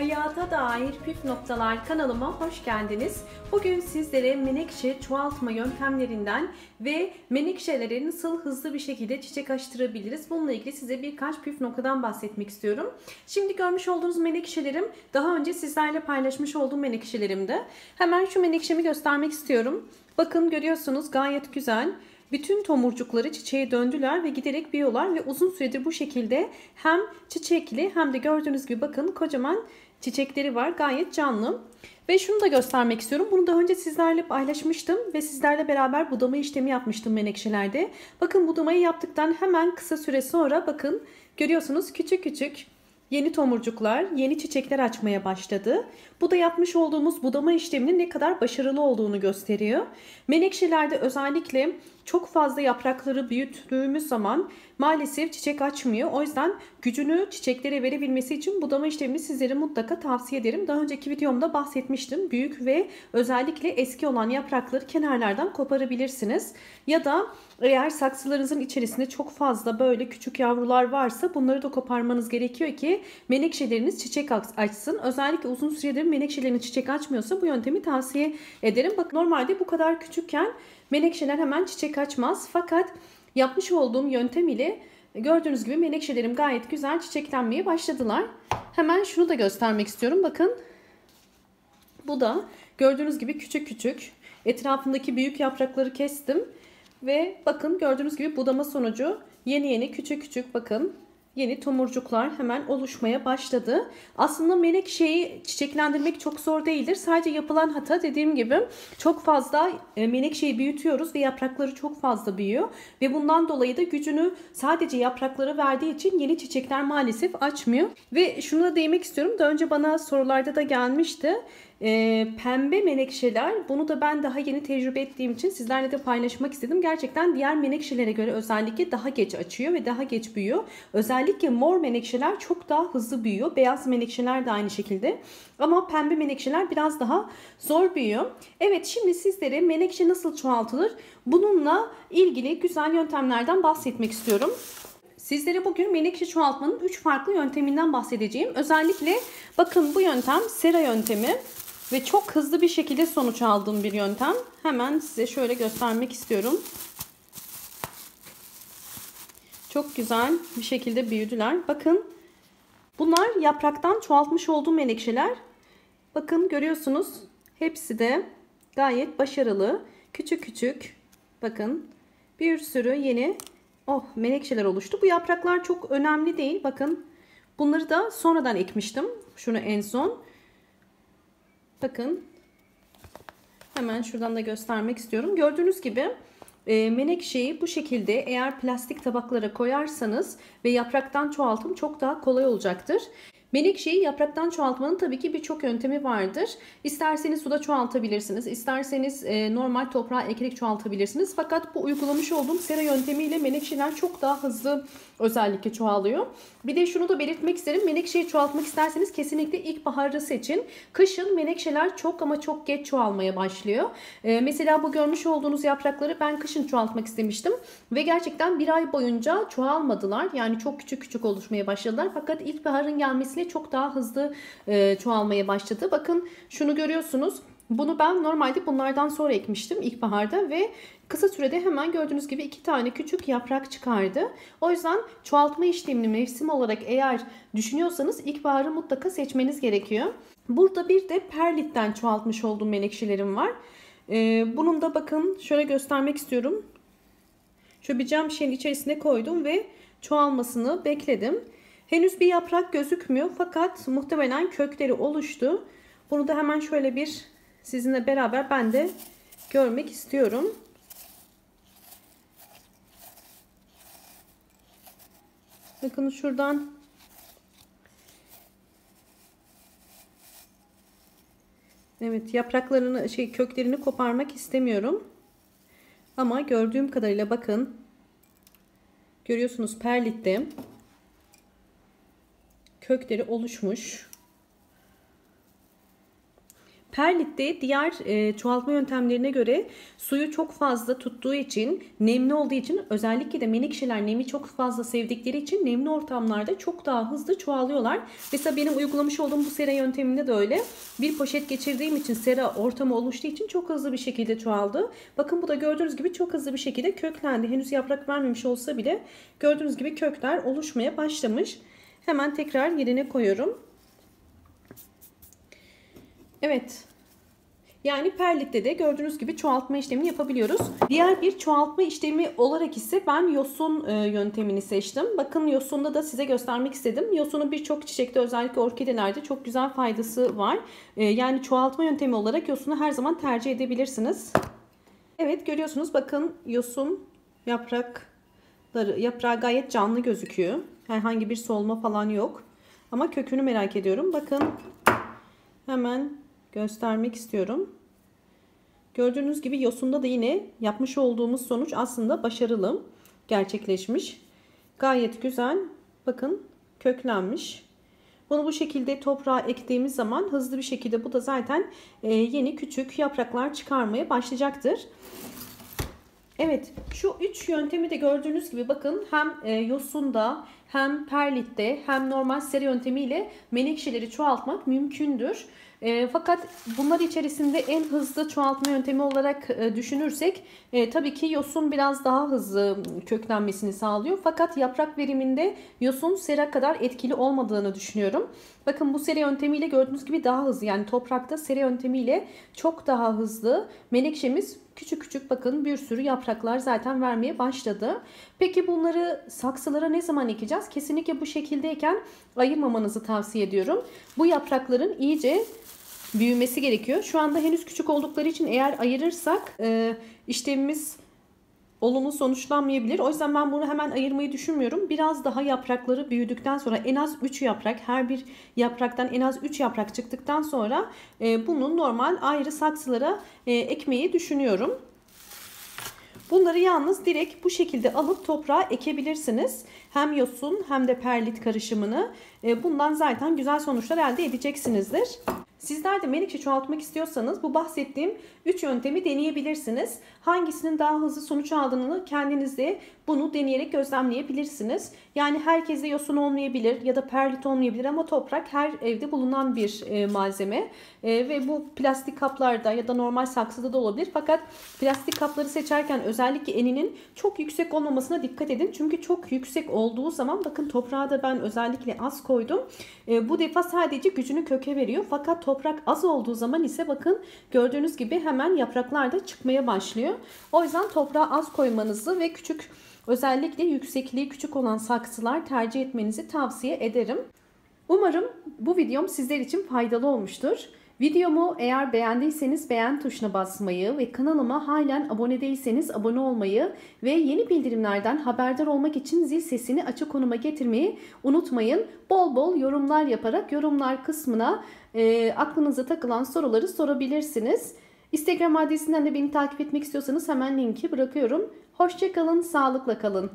Hayata dair püf noktalar kanalıma hoş geldiniz. Bugün sizlere menekşe çoğaltma yöntemlerinden ve menekşeleri nasıl hızlı bir şekilde çiçek açtırabiliriz, bununla ilgili size birkaç püf noktadan bahsetmek istiyorum. Şimdi görmüş olduğunuz menekşelerim daha önce sizlerle paylaşmış olduğum menekşelerimdi. Hemen şu menekşemi göstermek istiyorum. Bakın, görüyorsunuz, gayet güzel. Bütün tomurcukları çiçeğe döndüler ve giderek büyüyorlar ve uzun süredir bu şekilde hem çiçekli hem de gördüğünüz gibi bakın kocaman çiçekleri var, gayet canlı. Ve şunu da göstermek istiyorum. Bunu daha önce sizlerle paylaşmıştım ve sizlerle beraber budama işlemi yapmıştım menekşelerde. Bakın, budamayı yaptıktan hemen kısa süre sonra bakın görüyorsunuz küçük küçük yeni tomurcuklar, yeni çiçekler açmaya başladı. Bu da yapmış olduğumuz budama işleminin ne kadar başarılı olduğunu gösteriyor. Menekşelerde özellikle çok fazla yaprakları büyüttüğümüz zaman maalesef çiçek açmıyor. O yüzden gücünü çiçeklere verebilmesi için budama işlemini sizlere mutlaka tavsiye ederim. Daha önceki videomda bahsetmiştim. Büyük ve özellikle eski olan yaprakları kenarlardan koparabilirsiniz. Ya da eğer saksılarınızın içerisinde çok fazla böyle küçük yavrular varsa bunları da koparmanız gerekiyor ki menekşeleriniz çiçek açsın. Özellikle uzun süredir menekşeleriniz çiçek açmıyorsa bu yöntemi tavsiye ederim. Bakın, normalde bu kadar küçükken menekşeler hemen çiçek açmaz. Fakat yapmış olduğum yöntem ile gördüğünüz gibi menekşelerim gayet güzel çiçeklenmeye başladılar. Hemen şunu da göstermek istiyorum. Bakın, bu da gördüğünüz gibi küçük küçük. Etrafındaki büyük yaprakları kestim. Ve bakın, gördüğünüz gibi budama sonucu yeni küçük küçük bakın yeni tomurcuklar hemen oluşmaya başladı. Aslında menekşeyi çiçeklendirmek çok zor değildir. Sadece yapılan hata, dediğim gibi, çok fazla menekşeyi büyütüyoruz ve yaprakları çok fazla büyüyor. Ve bundan dolayı da gücünü sadece yapraklara verdiği için yeni çiçekler maalesef açmıyor. Ve şunu da değinmek istiyorum. Daha önce bana sorularda da gelmişti. Pembe menekşeler, bunu da ben daha yeni tecrübe ettiğim için sizlerle de paylaşmak istedim. Gerçekten diğer menekşelere göre özellikle daha geç açıyor ve daha geç büyüyor. Özellikle mor menekşeler çok daha hızlı büyüyor. Beyaz menekşeler de aynı şekilde. Ama pembe menekşeler biraz daha zor büyüyor. Evet, şimdi sizlere menekşe nasıl çoğaltılır, bununla ilgili güzel yöntemlerden bahsetmek istiyorum. Sizlere bugün menekşe çoğaltmanın 3 farklı yönteminden bahsedeceğim. Özellikle bakın, bu yöntem sera yöntemi ve çok hızlı bir şekilde sonuç aldığım bir yöntem. Hemen size şöyle göstermek istiyorum. Çok güzel bir şekilde büyüdüler. Bakın, bunlar yapraktan çoğaltmış olduğum menekşeler. Bakın, görüyorsunuz, hepsi de gayet başarılı. Küçük küçük bakın bir sürü yeni menekşeler oluştu. Bu yapraklar çok önemli değil. Bakın, bunları da sonradan ekmiştim. Şunu en son. Bakın, hemen şuradan da göstermek istiyorum. Gördüğünüz gibi menekşeyi bu şekilde eğer plastik tabaklara koyarsanız ve yapraktan çoğaltım çok daha kolay olacaktır. Menekşeyi yapraktan çoğaltmanın tabii ki birçok yöntemi vardır. İsterseniz suda çoğaltabilirsiniz, isterseniz normal toprağa ekerek çoğaltabilirsiniz. Fakat bu uygulamış olduğum sera yöntemiyle menekşeler çok daha hızlı özellikle çoğalıyor. Bir de şunu da belirtmek isterim. Menekşeyi çoğaltmak isterseniz kesinlikle ilkbaharı seçin. Kışın menekşeler çok ama çok geç çoğalmaya başlıyor. Mesela bu görmüş olduğunuz yaprakları ben kışın çoğaltmak istemiştim. Ve gerçekten bir ay boyunca çoğalmadılar. Yani çok küçük küçük oluşmaya başladılar. Fakat ilkbaharın gelmesiyle çok daha hızlı çoğalmaya başladı. Bakın, şunu görüyorsunuz. Bunu ben normalde bunlardan sonra ekmiştim ilkbaharda ve kısa sürede hemen gördüğünüz gibi 2 tane küçük yaprak çıkardı. O yüzden çoğaltma işlemini mevsim olarak eğer düşünüyorsanız ilkbaharı mutlaka seçmeniz gerekiyor. Burada bir de perlitten çoğaltmış olduğum menekşelerim var. Bunun da bakın şöyle göstermek istiyorum. Şöyle bir cam şişenin içerisine koydum ve çoğalmasını bekledim. Henüz bir yaprak gözükmüyor fakat muhtemelen kökleri oluştu. Bunu da hemen şöyle bir sizinle beraber ben de görmek istiyorum. Bakın şuradan. Evet, yapraklarını köklerini koparmak istemiyorum. Ama gördüğüm kadarıyla bakın. Görüyorsunuz, perlitte kökleri oluşmuş. Perlit'te diğer çoğaltma yöntemlerine göre suyu çok fazla tuttuğu için, nemli olduğu için, özellikle de menekşeler nemi çok fazla sevdikleri için nemli ortamlarda çok daha hızlı çoğalıyorlar. Mesela benim uygulamış olduğum bu sera yönteminde de öyle. Bir poşet geçirdiğim için, sera ortamı oluştuğu için çok hızlı bir şekilde çoğaldı. Bakın bu da gördüğünüz gibi çok hızlı bir şekilde köklendi. Henüz yaprak vermemiş olsa bile gördüğünüz gibi kökler oluşmaya başlamış. Hemen tekrar yerine koyuyorum. Evet. Yani Perlit'te de gördüğünüz gibi çoğaltma işlemini yapabiliyoruz. Diğer bir çoğaltma işlemi olarak ise ben yosun yöntemini seçtim. Bakın yosunda da size göstermek istedim. Yosunun birçok çiçekte, özellikle orkidelerde çok güzel faydası var. Yani çoğaltma yöntemi olarak yosunu her zaman tercih edebilirsiniz. Evet, görüyorsunuz bakın yosun yaprağı gayet canlı gözüküyor. Herhangi bir solma falan yok. Ama kökünü merak ediyorum. Bakın hemen göstermek istiyorum. Gördüğünüz gibi yosunda da yine yapmış olduğumuz sonuç aslında başarılı gerçekleşmiş. Gayet güzel. Bakın köklenmiş. Bunu bu şekilde toprağa ektiğimiz zaman hızlı bir şekilde bu da zaten yeni küçük yapraklar çıkarmaya başlayacaktır. Evet, şu 3 yöntemi de gördüğünüz gibi bakın hem yosunda hem perlitte hem normal sera yöntemiyle menekşeleri çoğaltmak mümkündür. Fakat bunlar içerisinde en hızlı çoğaltma yöntemi olarak düşünürsek tabii ki yosun biraz daha hızlı köklenmesini sağlıyor. Fakat yaprak veriminde yosun sera kadar etkili olmadığını düşünüyorum. Bakın bu sera yöntemiyle gördüğünüz gibi daha hızlı, yani toprakta sera yöntemiyle çok daha hızlı menekşemiz küçük küçük bakın bir sürü yapraklar zaten vermeye başladı. Peki bunları saksılara ne zaman ekeceğiz? Kesinlikle bu şekildeyken ayırmamanızı tavsiye ediyorum. Bu yaprakların iyice büyümesi gerekiyor. Şu anda henüz küçük oldukları için eğer ayırırsak işlemimiz olumlu sonuçlanmayabilir. O yüzden ben bunu hemen ayırmayı düşünmüyorum. Biraz daha yaprakları büyüdükten sonra, en az 3 yaprak, her bir yapraktan en az 3 yaprak çıktıktan sonra bunu normal ayrı saksılara ekmeyi düşünüyorum. Bunları yalnız direkt bu şekilde alıp toprağa ekebilirsiniz. Hem yosun hem de perlit karışımını. Bundan zaten güzel sonuçlar elde edeceksinizdir. Sizler de menekşe çoğaltmak istiyorsanız bu bahsettiğim 3 yöntemi deneyebilirsiniz. Hangisinin daha hızlı sonuç aldığını kendiniz de bunu deneyerek gözlemleyebilirsiniz. Yani herkeste yosun olmayabilir ya da perlit olmayabilir ama toprak her evde bulunan bir malzeme. Ve bu plastik kaplarda ya da normal saksıda da olabilir. Fakat plastik kapları seçerken özellikle eninin çok yüksek olmamasına dikkat edin. Çünkü çok yüksek olduğu zaman bakın toprağa da ben özellikle az koydum. Bu defa sadece gücünü köke veriyor. Fakat toprak az olduğu zaman ise bakın gördüğünüz gibi hemen yapraklar da çıkmaya başlıyor. O yüzden toprağa az koymanızı ve küçük, özellikle yüksekliği küçük olan saksılar tercih etmenizi tavsiye ederim. Umarım bu videom sizler için faydalı olmuştur. Videomu eğer beğendiyseniz beğen tuşuna basmayı ve kanalıma halen abone değilseniz abone olmayı ve yeni bildirimlerden haberdar olmak için zil sesini açık konuma getirmeyi unutmayın. Bol bol yorumlar yaparak yorumlar kısmına aklınıza takılan soruları sorabilirsiniz. Instagram adresinden de beni takip etmek istiyorsanız hemen linki bırakıyorum. Hoşça kalın, sağlıkla kalın.